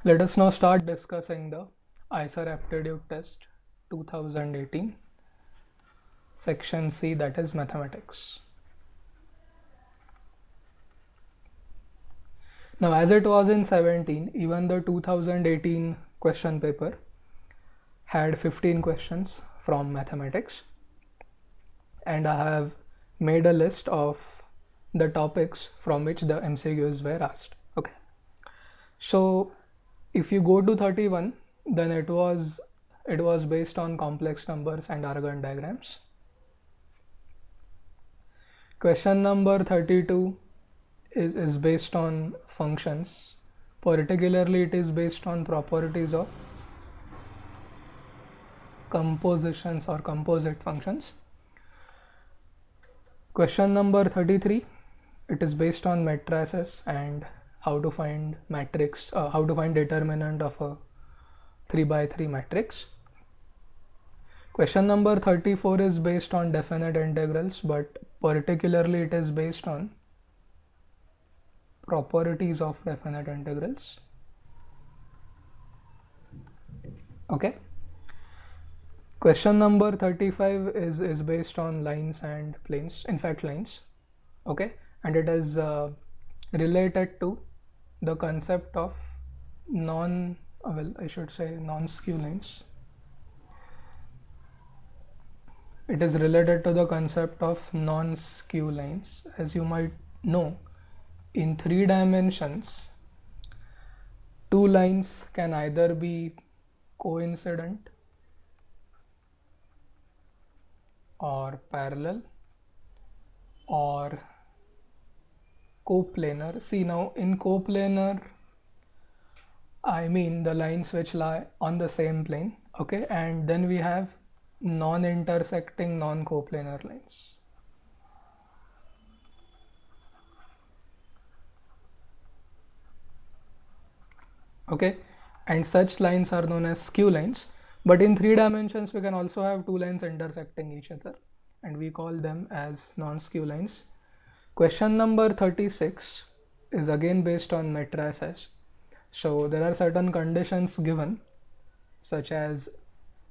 Let us now start discussing the IISER Aptitude Test 2018, Section C, that is Mathematics. Now, as it was in 17, even the 2018 question paper had 15 questions from mathematics, and I have made a list of the topics from which the MCQs were asked. Okay, so if you go to 31, then it was based on complex numbers and Argand diagrams. Question number 32 is based on functions. Particularly, it is based on properties of compositions or composite functions. Question number 33, it is based on matrices and how to find matrix, how to find determinant of a 3x3 matrix. Question number 34 is based on definite integrals, but particularly it is based on properties of definite integrals. Okay. Question number 35 is based on lines and planes, in fact lines. Okay, and it is related to the concept of non-skew lines. It is related to the concept of non-skew lines. As you might know, in 3 dimensions, 2 lines can either be coincident or parallel or coplanar. See, now in coplanar, I mean the lines which lie on the same plane. Okay, and then we have non-intersecting non-coplanar lines. Okay, and such lines are known as skew lines. But in 3 dimensions, we can also have 2 lines intersecting each other, and we call them as non-skew lines. Question number 36 is again based on matrices. So there are certain conditions given, such as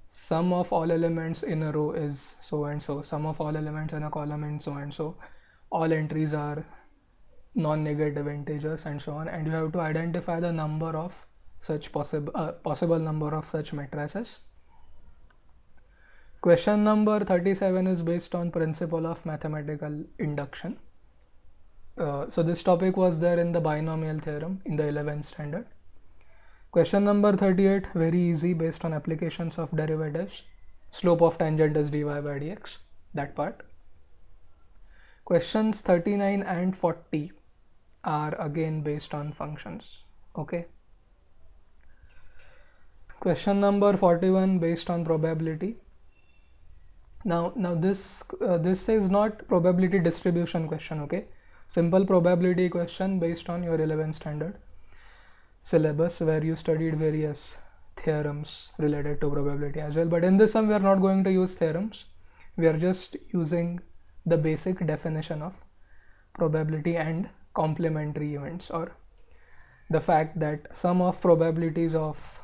sum of all elements in a row is so and so, sum of all elements in a column is so and so, all entries are non-negative integers, and so on, and you have to identify the number of such possible number of such matrices. Question number 37 is based on principle of mathematical induction. So this topic was there in the binomial theorem in the 11th standard. Question number 38, very easy, based on applications of derivatives. Slope of tangent is dy by dx, that part. Questions 39 and 40 are again based on functions. Okay. Question number 41 based on probability. Now this is not probability distribution question. Okay, simple probability question based on your 11th standard syllabus, where you studied various theorems related to probability as well. But in this one, we are not going to use theorems. We are just using the basic definition of probability and complementary events, or the fact that sum of probabilities of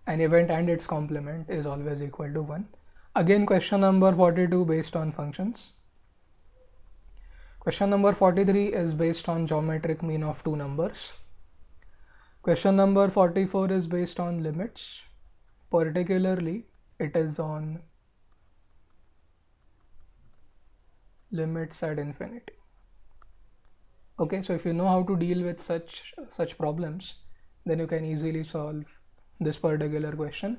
an event and its complement is always equal to 1. Again, question number 42 based on functions. Question number 43 is based on geometric mean of 2 numbers. Question number 44 is based on limits. Particularly, it is on limits at infinity. Okay, so if you know how to deal with such problems, then you can easily solve this particular question.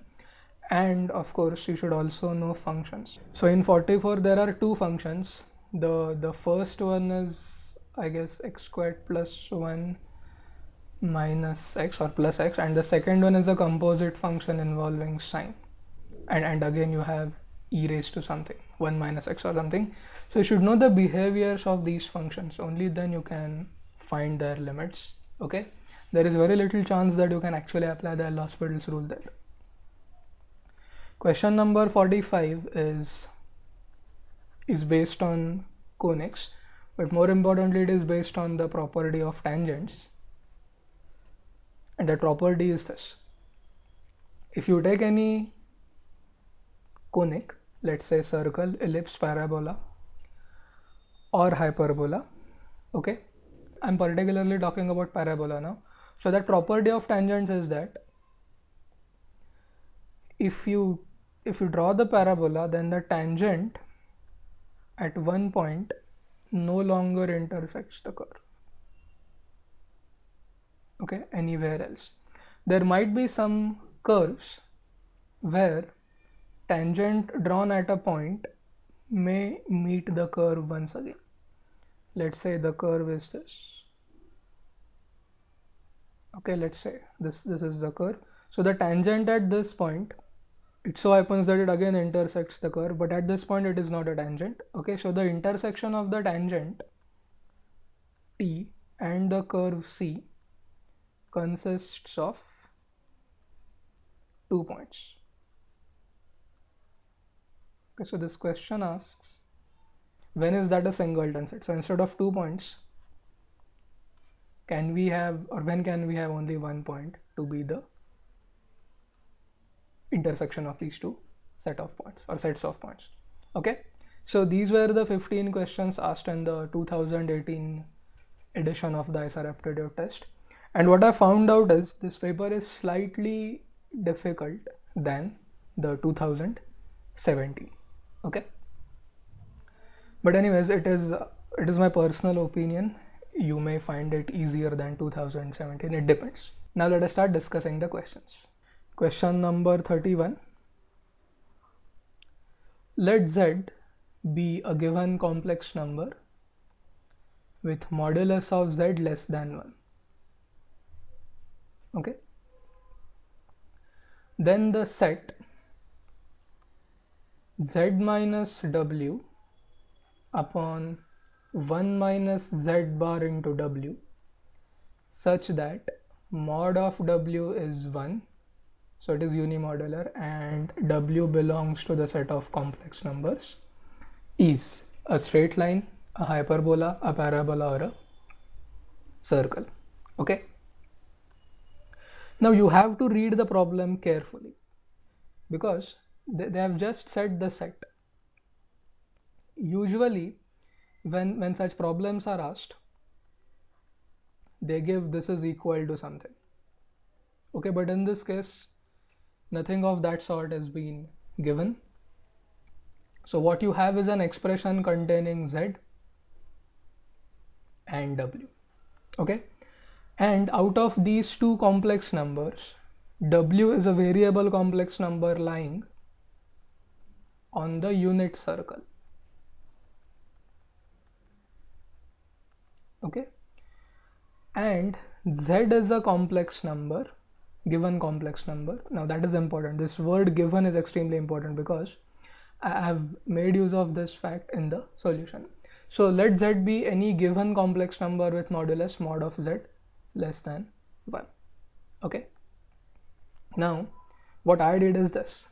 And of course, you should also know functions. So in 44, there are 2 functions. The first one is, I guess, x squared plus 1 minus x or plus x, and the second one is a composite function involving sign, and again you have e raised to something, 1 minus x or something. So you should know the behaviors of these functions, only then you can find their limits. Okay, there is very little chance that you can actually apply the L'Hospital's rule there. Question number 45 is based on conics, but more importantly, it is based on the property of tangents. And that property is this: if you take any conic, let's say circle, ellipse, parabola or hyperbola, okay, I'm particularly talking about parabola now. So that property of tangents is that if you draw the parabola, then the tangent at one point no longer intersects the curve, okay, anywhere else. There might be some curves where tangent drawn at a point may meet the curve once again. Let's say the curve is this, okay, let's say this is the curve. So the tangent at this point, it so happens that it again intersects the curve, but at this point it is not a tangent, okay. So the intersection of the tangent T and the curve C consists of 2 points. Okay, so this question asks, when is that a singleton set? So instead of 2 points, can we have, or when can we have only 1 point to be the intersection of these two set of points or sets of points? Okay, so these were the 15 questions asked in the 2018 edition of the IISER Aptitude Test. And what I found out is this paper is slightly difficult than the 2017. Okay, but anyways, it is my personal opinion. You may find it easier than 2017. It depends. Now let us start discussing the questions. Question number 31. Let Z be a given complex number with modulus of Z less than 1. Okay. Then the set Z minus W upon 1 minus Z bar into W such that mod of W is 1, so it is unimodular, and W belongs to the set of complex numbers, is a straight line, a hyperbola, a parabola, or a circle. Okay. Now you have to read the problem carefully because they have just said the set. Usually when such problems are asked, they give this is equal to something, okay, but in this case nothing of that sort has been given. So what you have is an expression containing Z and W, okay, and out of these two complex numbers, W is a variable complex number lying on the unit circle, okay, and Z is a complex number, given complex number. Now that is important. This word given is extremely important because I have made use of this fact in the solution. So let Z be any given complex number with modulus mod of Z less than 1. Okay. Now what I did is this.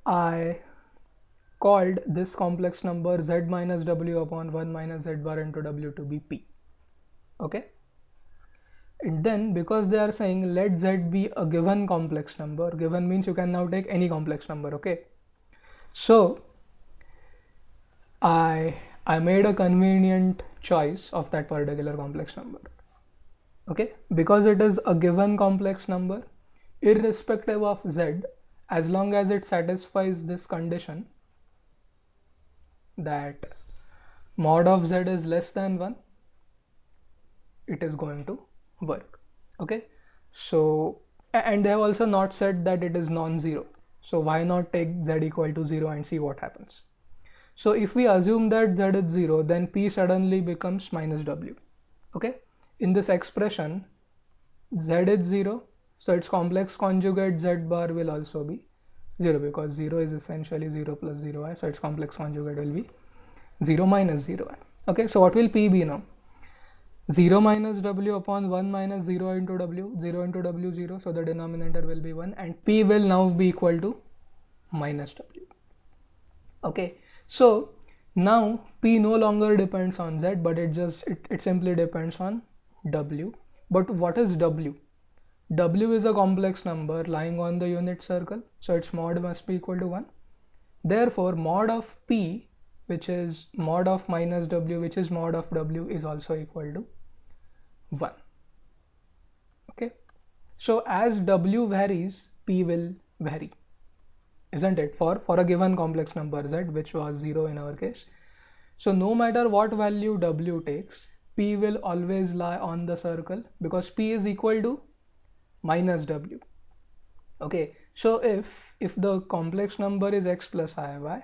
I called this complex number Z minus W upon 1 minus Z bar into W to be P. Okay. And then because they are saying let Z be a given complex number, given means you can now take any complex number, okay. So I made a convenient choice of that particular complex number, okay, because it is a given complex number, irrespective of Z, as long as it satisfies this condition that mod of Z is less than 1, it is going to work, okay. So, and they have also not said that it is non-zero, so why not take Z equal to 0 and see what happens. So if we assume that Z is 0, then P suddenly becomes minus W, okay. In this expression Z is 0, so its complex conjugate Z bar will also be 0 because 0 is essentially 0 plus 0i, so its complex conjugate will be 0 minus 0i, okay. So what will P be now? 0 minus W upon 1 minus 0 into W, 0 into W 0, so the denominator will be 1 and P will now be equal to minus W, okay. So now P no longer depends on Z, but it simply depends on W. But what is W? W is a complex number lying on the unit circle, so its mod must be equal to 1. Therefore, mod of P, which is mod of minus W, which is mod of W, is also equal to 1. Okay, so as W varies, P will vary, isn't it, for a given complex number Z, which was 0 in our case. So no matter what value W takes, P will always lie on the circle because P is equal to minus W. Okay, so if the complex number is x plus iy,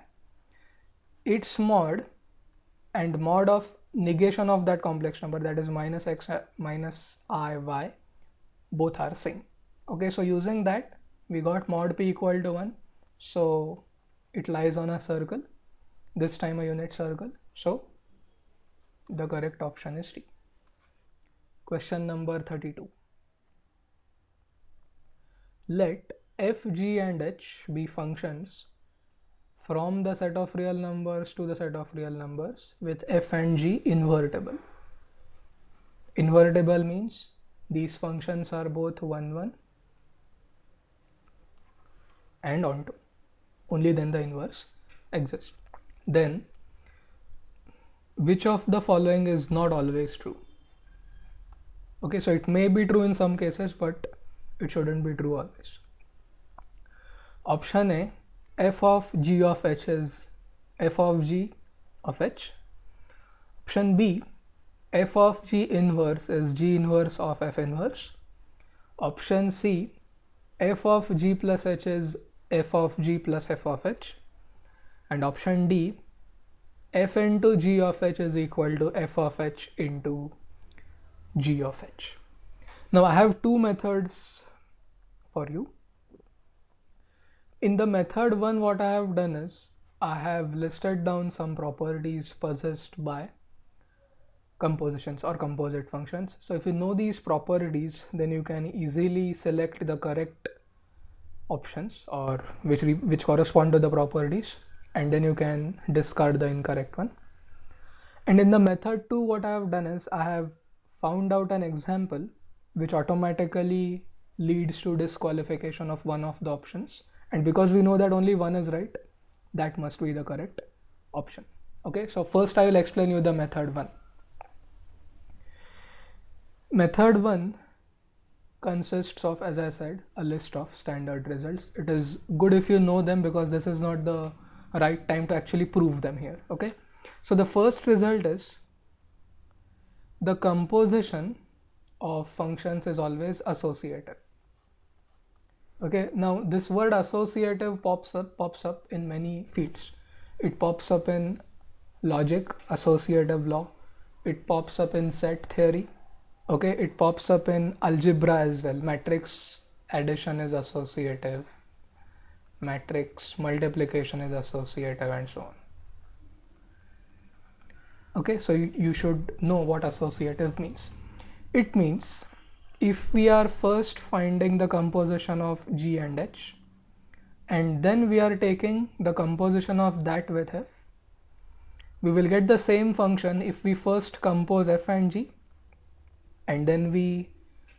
its mod and mod of negation of that complex number, that is minus x minus iy, both are same. Okay, so using that we got mod P equal to 1, so it lies on a circle, this time a unit circle, so the correct option is D. Question number 32. Let f, g and h be functions from the set of real numbers to the set of real numbers with f and g invertible. Invertible means these functions are both 1, 1 and onto. Only then the inverse exists. Then which of the following is not always true? Okay, so it may be true in some cases, but it shouldn't be true always. Option A, f of g of h is f of g of h. Option B, f of g inverse is g inverse of f inverse. Option C, f of g plus h is f of g plus f of h. And option D, f into g of h is equal to f of h into g of h. Now I have two methods for you. In the method 1, what I have done is I have listed down some properties possessed by compositions or composite functions. So if you know these properties, then you can easily select the correct options or which correspond to the properties, and then you can discard the incorrect one. And in the method 2, what I have done is I have found out an example which automatically leads to disqualification of one of the options, and because we know that only one is right, that must be the correct option. Okay, so first I will explain you the method 1. Method 1 consists of, as I said, a list of standard results. It is good if you know them because this is not the right time to actually prove them here. Okay, so the first result is the composition of functions is always associative. Okay, now this word associative pops up in many fields. It pops up in logic, associative law. It pops up in set theory. Okay, it pops up in algebra as well. Matrix addition is associative, matrix multiplication is associative, and so on. Okay, so you should know what associative means. It means if we are first finding the composition of g and h, and then we are taking the composition of that with f, we will get the same function if we first compose f and g and then we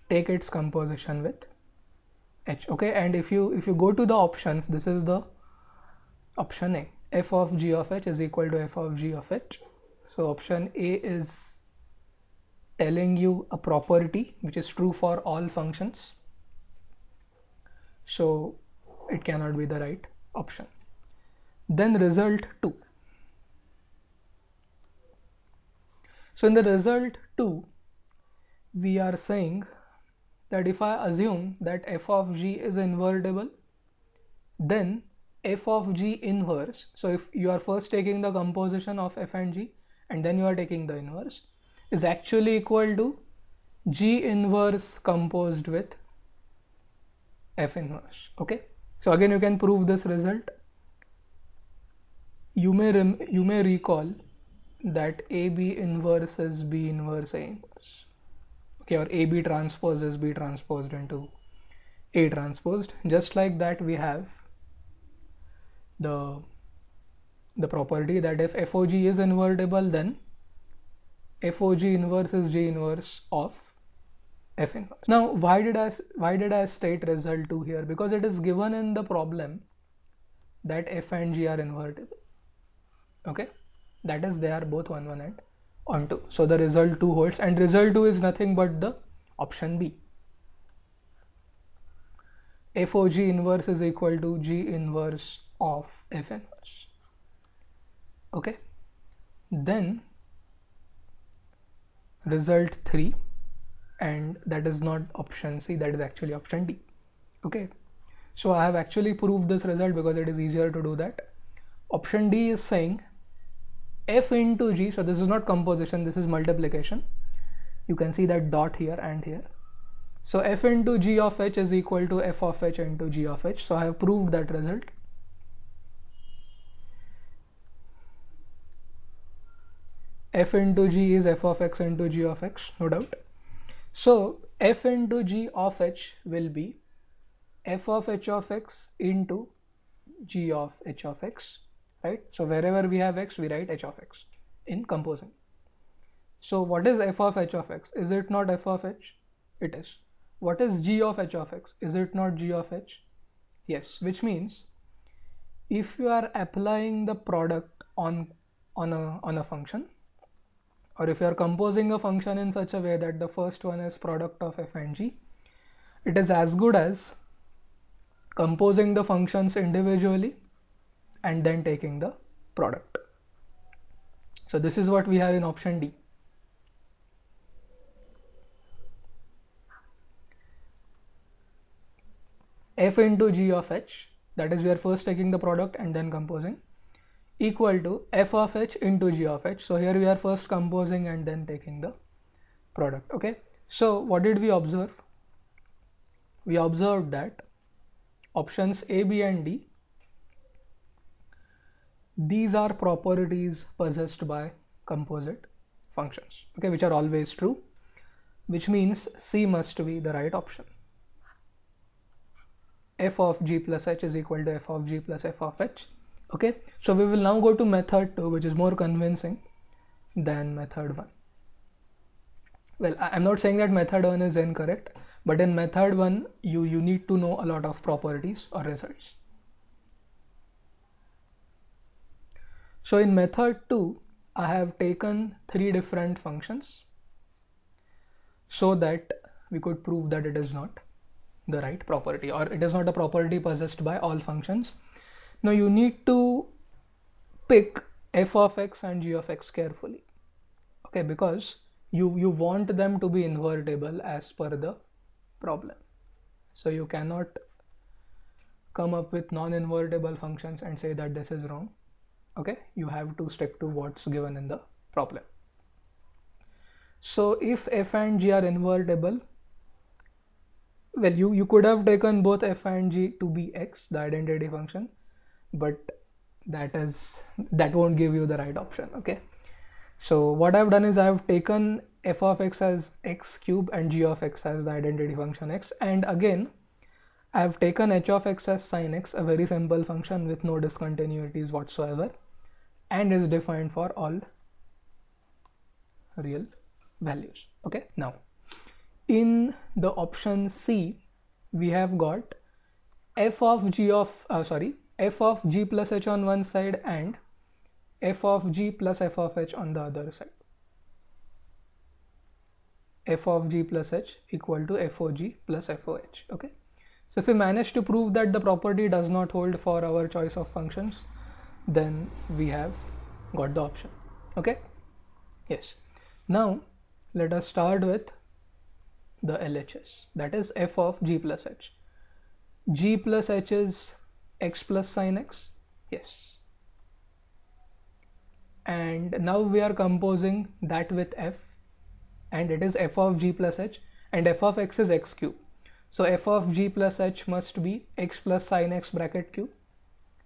take its composition with h. Okay, and if you go to the options, this is the option A, f of g of h is equal to f of g of h. So option A is telling you a property which is true for all functions, so it cannot be the right option. Then result 2. So in the result 2, we are saying that if I assume that f of g is invertible, then f of g inverse, so if you are first taking the composition of f and g and then you are taking the inverse, is actually equal to g inverse composed with f inverse. Okay, so again you can prove this result. You may recall that AB inverse is B inverse A inverse. Okay, or AB transpose is B transposed into A transposed. Just like that, we have the property that if FOG is invertible, then FOG inverse is G inverse of f inverse. Now why did I state result 2 here? Because it is given in the problem that f and g are invertible. Okay, that is, they are both 1 1 and on 2. So the result 2 holds, and result 2 is nothing but the option B. F of g inverse is equal to g inverse of f inverse. Okay, then result 3, and that is not option C, that is actually option D. Okay, so I have actually proved this result because it is easier to do that. Option D is saying f into g, so this is not composition, this is multiplication. You can see that dot here and here. So f into g of h is equal to f of h into g of h. So I have proved that result. F into g is f of x into g of x, no doubt. So f into g of h will be f of h of x into g of h of x, right? So wherever we have x, we write h of x in composing. So what is f of h of x? Is it not f of h? It is. What is g of h of x? Is it not g of h? Yes, which means if you are applying the product on a function, or if you are composing a function in such a way that the first one is product of f and g, it is as good as composing the functions individually and then taking the product. So this is what we have in option D. F into g of h, that is, we are first taking the product and then composing, equal to f of h into g of h. So here we are first composing and then taking the product. Okay, so what did we observe? We observed that options A, B and D, these are properties possessed by composite functions, okay, which are always true, which means C must be the right option. F of g plus h is equal to f of g plus f of h. Okay, so we will now go to method 2, which is more convincing than method 1. Well, I'm not saying that method 1 is incorrect, but in method 1 you need to know a lot of properties or results. So in method 2, I have taken 3 different functions so that we could prove that it is not the right property, or it is not a property possessed by all functions. Now you need to pick f of x and g of x carefully, okay, because you want them to be invertible as per the problem. So you cannot come up with non-invertible functions and say that this is wrong. Okay, you have to stick to what's given in the problem. So if f and g are invertible, well, you could have taken both f and g to be x, the identity function, but that won't give you the right option. Okay, so what I've done is I've taken f of x as x cube and g of x as the identity function x, and again I've taken h of x as sin x, a very simple function with no discontinuities whatsoever, and is defined for all real values. Okay, now in the option C, we have got f of g plus h on one side and f of g plus f of h on the other side. F of g plus h equal to f of g plus f of h. Okay, so if we manage to prove that the property does not hold for our choice of functions, then we have got the option. Okay, yes. Now let us start with the LHS, that is f of g plus h. G plus h is x plus sin x, yes, and now we are composing that with f, and it is f of g plus h, and f of x is x cube. So f of g plus h must be x plus sin x bracket cube.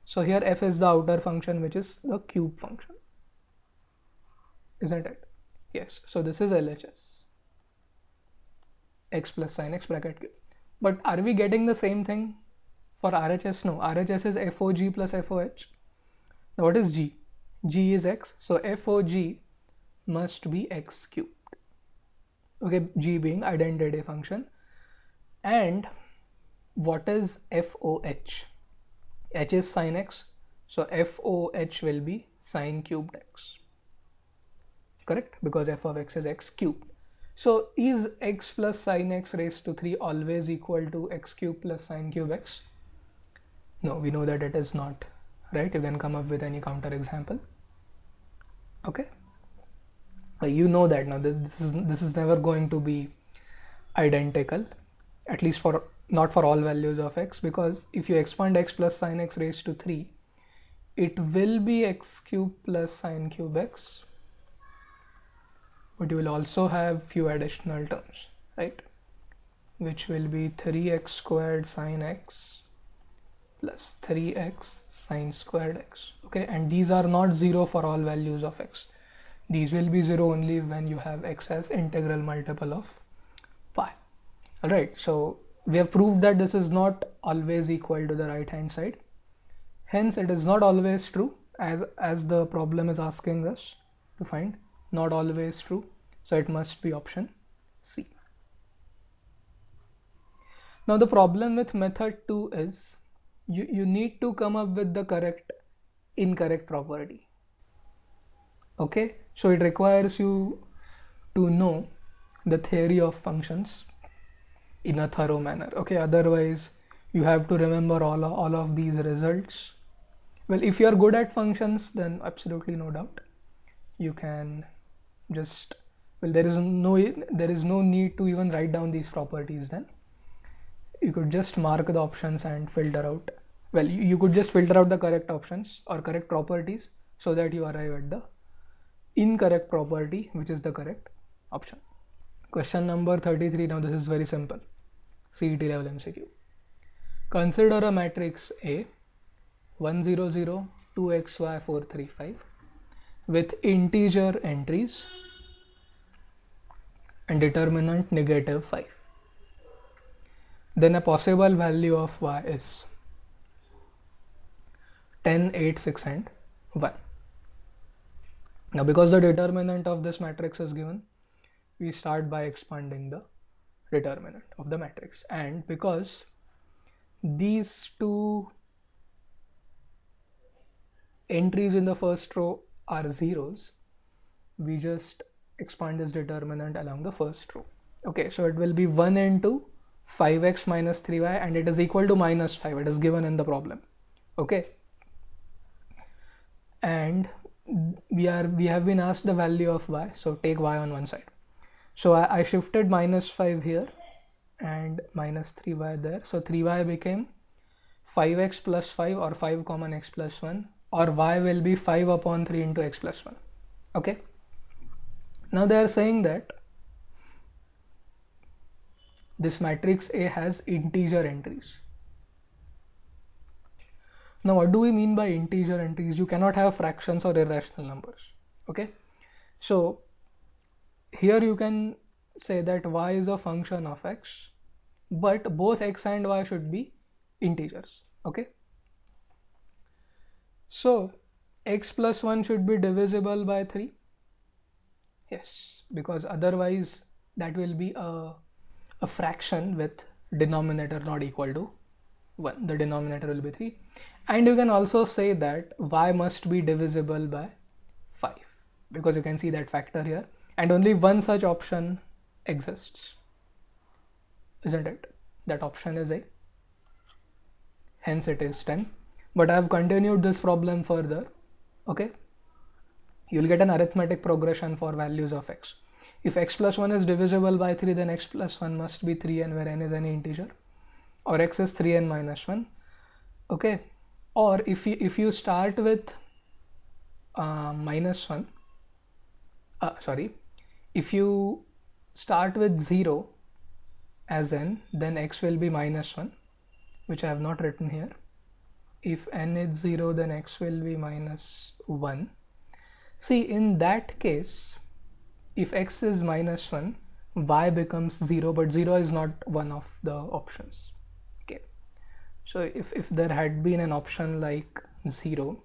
So here f is the outer function, which is the cube function, isn't it? Yes, so this is LHS, x plus sin x bracket cube. But are we getting the same thing for RHS? No, RHS is f of g plus f of h. Now what is g? G is x, so f of g must be x cubed. Okay, G being identity function. And what is FOH? H is sin x, so FOH will be sin cubed x, correct? Because f of x is x cubed. So is x plus sin x raised to 3 always equal to x cubed plus sin cube x? No, we know that it is not, right? You can come up with any counter example. Okay, you know that now this is never going to be identical, at least for not for all values of x, because if you expand x plus sin x raised to 3, it will be x cube plus sin cube x, but you will also have few additional terms, right, which will be 3x squared sin x plus 3x sin squared x. Okay, and these are not 0 for all values of x. These will be 0 only when you have x as integral multiple of pi. Alright, so we have proved that this is not always equal to the right hand side. Hence it is not always true, as the problem is asking us to find. Not always true, so it must be option C. Now the problem with method 2 is you need to come up with the correct incorrect property. Okay, so it requires you to know the theory of functions in a thorough manner. Okay, otherwise you have to remember all of these results. Well, if you are good at functions, then absolutely no doubt you can just, well, there is no need to even write down these properties. Then you could just mark the options and filter out, well, you could just filter out the correct options or correct properties so that you arrive at the incorrect property, which is the correct option. Question number 33. Now this is very simple, CET level MCQ. Consider a matrix A 1 0 0 2 xy 4 3 5 with integer entries and determinant -5. Then a possible value of y is 10, 8, 6 and 1. Now because the determinant of this matrix is given, we start by expanding the determinant of the matrix, and because these two entries in the first row are zeros, we just expand this determinant along the first row. Okay, so it will be 1 into 5x minus 3y, and it is equal to -5. It is given in the problem. Okay, and we have been asked the value of y, so take y on one side. So I shifted -5 here and -3y there, so 3y became 5x plus 5, or 5 common x plus 1, or y will be 5 upon 3 into x plus 1. Okay, now they are saying that this matrix A has integer entries. Now what do we mean by integer entries? You cannot have fractions or irrational numbers. Okay, so here you can say that y is a function of x, but both x and y should be integers. Okay, so x plus 1 should be divisible by 3. Yes, because otherwise that will be a fraction with denominator not equal to 1. The denominator will be 3. And you can also say that y must be divisible by 5, because you can see that factor here, and only one such option exists, isn't it? That option is A, hence it is 10. But I have continued this problem further. Okay, you will get an arithmetic progression for values of x. If x plus 1 is divisible by 3, then x plus 1 must be 3n, where n is any integer, or x is 3n minus 1. Okay, or if you start with minus 1, if you start with 0 as n, then x will be minus 1, which I have not written here. If n is 0, then x will be minus 1. See, in that case, if x is minus 1, y becomes 0, but 0 is not one of the options. Okay, so if there had been an option like 0,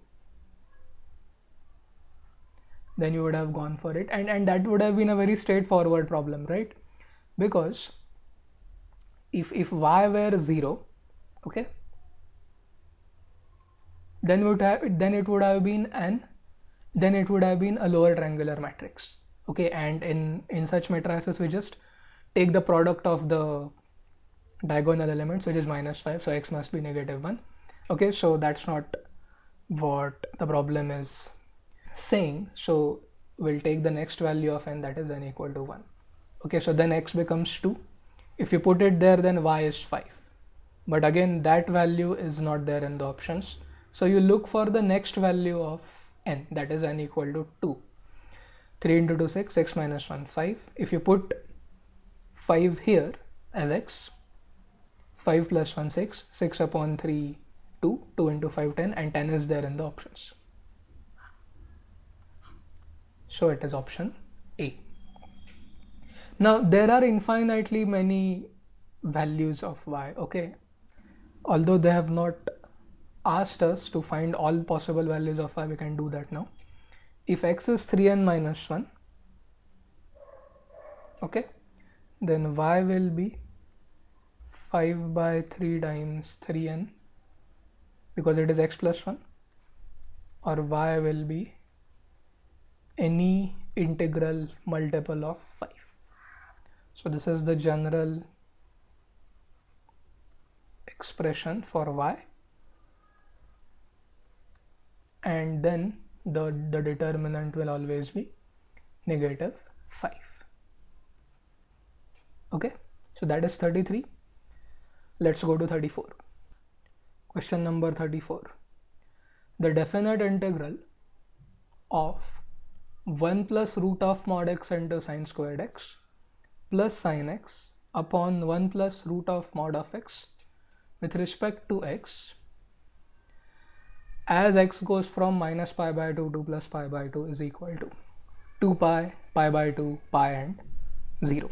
then you would have gone for it, and that would have been a very straightforward problem, right? because if y were 0, okay, then it would have been a lower triangular matrix, okay, and in such matrices we just take the product of the diagonal elements, which is -5, so x must be -1. Okay, so that's not what the problem is saying. So we'll take the next value of n, that is n equal to 1. Okay, so then x becomes 2. If you put it there, then y is 5, but again that value is not there in the options, so you look for the next value of n, that is n equal to 2. 3 into 2 6, 6 minus 1 5. If you put 5 here as x, 5 plus 1 6, 6 upon 3 2, 2 into 5 10, and 10 is there in the options, so it is option A. Now there are infinitely many values of y, okay, although they have not asked us to find all possible values of y, we can do that now. If x is 3n minus 1, okay, then y will be 5 by 3 times 3n, because it is x plus 1, or y will be any integral multiple of 5. So this is the general expression for y, and then the determinant will always be -5. Okay, so that is 33. Let's go to 34. Question number 34. The definite integral of 1 plus root of mod x into sine squared x plus sine x upon 1 plus root of mod of x with respect to x as x goes from minus pi by 2 to plus pi by 2 is equal to 2 pi, pi by 2, pi, and 0.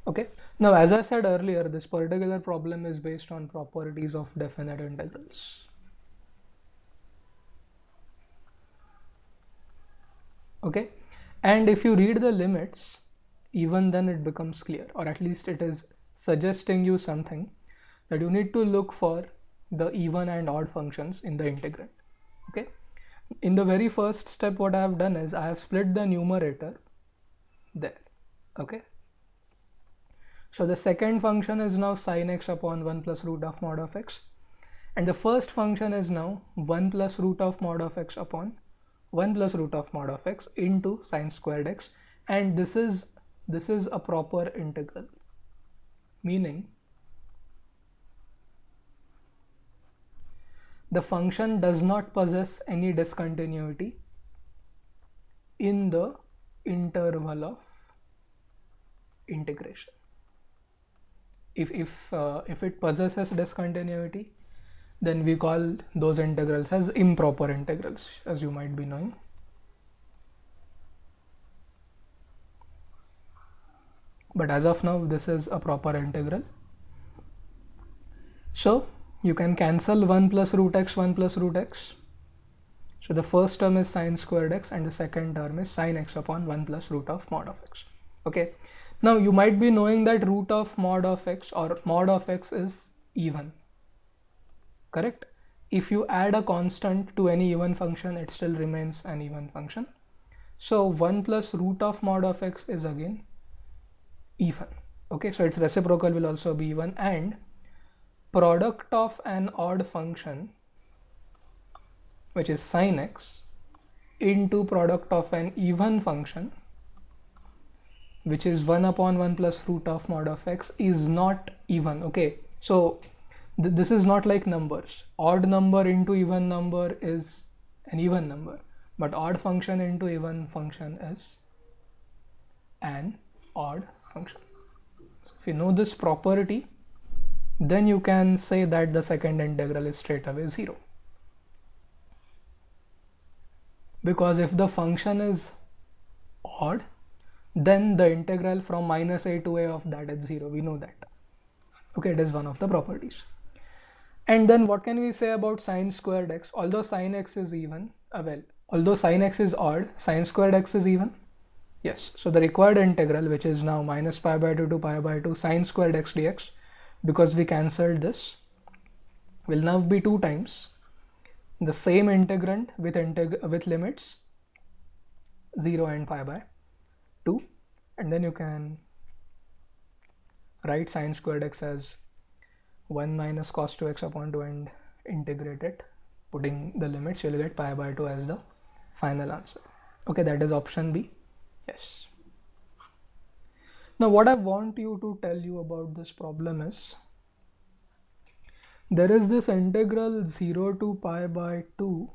Okay, now as I said earlier, this particular problem is based on properties of definite integrals. Okay, and if you read the limits, even then it becomes clear, or at least it is suggesting you something, that you need to look for the even and odd functions in the integrand. Okay, in the very first step, what I have done is I have split the numerator there. Okay, so the second function is now sine x upon 1 plus root of mod of x, and the first function is now 1 plus root of mod of x upon 1 plus root of mod of x into sine squared x, and this is a proper integral, meaning the function does not possess any discontinuity in the interval of integration. If it possesses discontinuity, then we call those integrals as improper integrals, as you might be knowing. But as of now, this is a proper integral. So you can cancel 1 plus root x, 1 plus root x. So the first term is sine squared x, and the second term is sine x upon 1 plus root of mod of x. Okay, now you might be knowing that root of mod of x or mod of x is even, correct? If you add a constant to any even function, it still remains an even function. So 1 plus root of mod of x is again even. Okay, so its reciprocal will also be even, and product of an odd function, which is sine x, into product of an even function, which is 1 upon 1 plus root of mod of x, is not even. Okay, so this is not like numbers. Odd number into even number is an even number, but odd function into even function is an odd function. So if you know this property, then you can say that the second integral is straight away 0. Because if the function is odd, then the integral from minus a to a of that is 0. We know that. Okay, it is one of the properties. And then what can we say about sine squared x? Although sine x is even, although sine x is odd, sine squared x is even. Yes, so the required integral, which is now minus pi by 2 to pi by 2 sine squared x dx, because we cancelled this, will now be 2 times the same integrand with limits 0 and pi by 2, and then you can write sine squared x as 1 minus cos 2x upon 2 and integrate it, putting the limits, you'll get pi by 2 as the final answer. Okay, that is option B. Yes. Now what I want you to tell you about this problem is, there is this integral 0 to pi by 2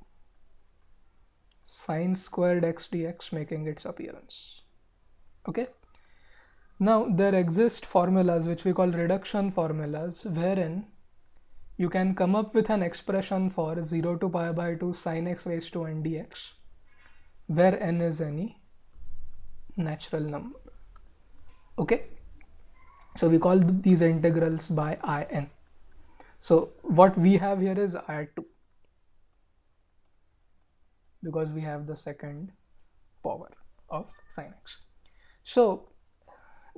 sine squared x dx making its appearance. Okay. Now there exist formulas which we call reduction formulas, wherein you can come up with an expression for 0 to pi by 2 sine x raised to n dx, where n is any natural number. Okay, so we call these integrals by in. So what we have here is I2, because we have the second power of sine x. So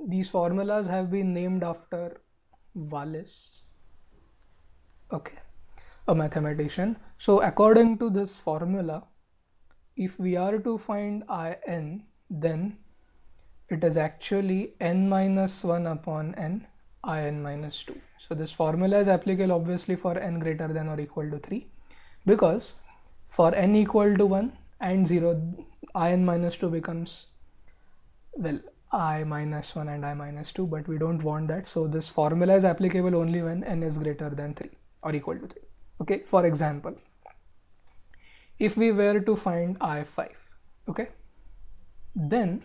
these formulas have been named after Wallis, okay, a mathematician. So according to this formula, if we are to find in, then it is actually n minus 1 upon n in minus 2. So this formula is applicable obviously for n greater than or equal to 3, because for n equal to 1 and 0, in minus 2 becomes, well, I minus 1 and I minus 2, but we don't want that. So this formula is applicable only when n is greater than 3 or equal to 3. Okay, for example, if we were to find I5, okay, then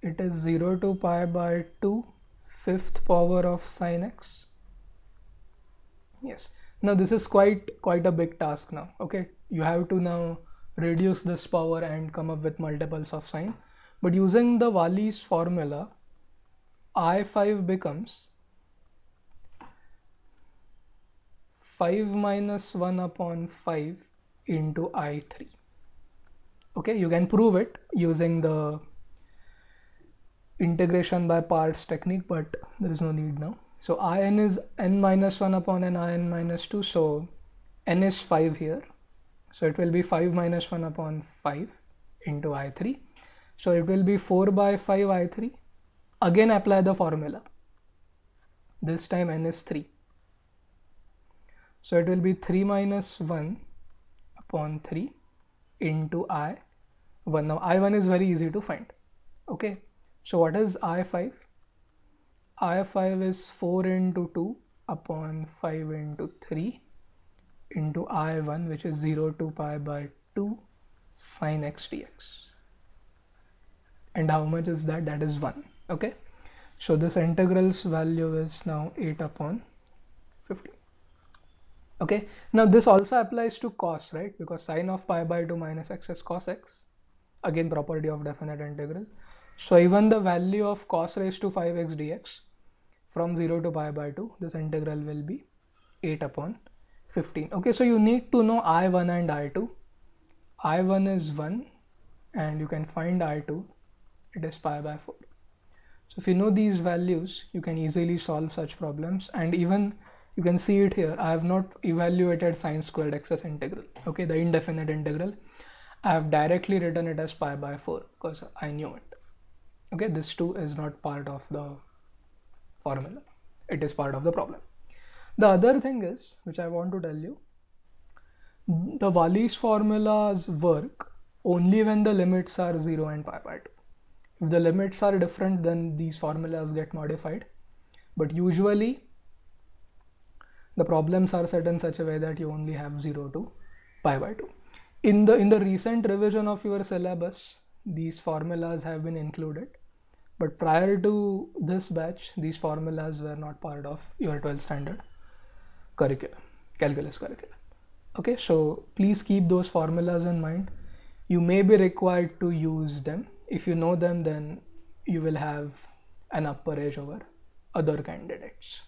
it is 0 to pi by 2 fifth power of sine x. Yes, now this is quite a big task now. Okay, you have to now reduce this power and come up with multiples of sine, but using the Wallis formula, I5 becomes 5 minus 1 upon 5 into I3. Okay, you can prove it using the integration by parts technique, but there is no need now. So in is n minus 1 upon n minus 2, so n is 5 here, so it will be 5 minus 1 upon 5 into I3, so it will be 4 by 5 I3. Again apply the formula, this time n is 3, so it will be 3 minus 1 upon 3 into I1. Now I1 is very easy to find. Okay, so what is I5? I5 is 4 into 2 upon 5 into 3 into I1, which is 0 to pi by 2 sine x dx. And how much is that? That is 1. Okay, so this integral's value is now 8 upon 15. Okay, now this also applies to cos, right? Because sine of pi by 2 minus x is cos x. Again, property of definite integral. So even the value of cos raised to 5x dx from 0 to pi by 2, this integral will be 8 upon 15. Okay, so you need to know I1 and I2. I1 is 1 and you can find I2, it is pi by 4. So if you know these values, you can easily solve such problems. And even you can see it here, I have not evaluated sine squared x as integral, okay, the indefinite integral. I have directly written it as pi by 4 because I knew it. Okay, this 2 is not part of the formula, it is part of the problem. The other thing is, which I want to tell you, the Wallis formulas work only when the limits are 0 and pi by 2. If the limits are different, then these formulas get modified, but usually the problems are set in such a way that you only have 0 to pi by 2. In the recent revision of your syllabus, these formulas have been included, but prior to this batch, these formulas were not part of your 12th standard curriculum, calculus curriculum. Okay, so please keep those formulas in mind. You may be required to use them. If you know them, then you will have an upper edge over other candidates.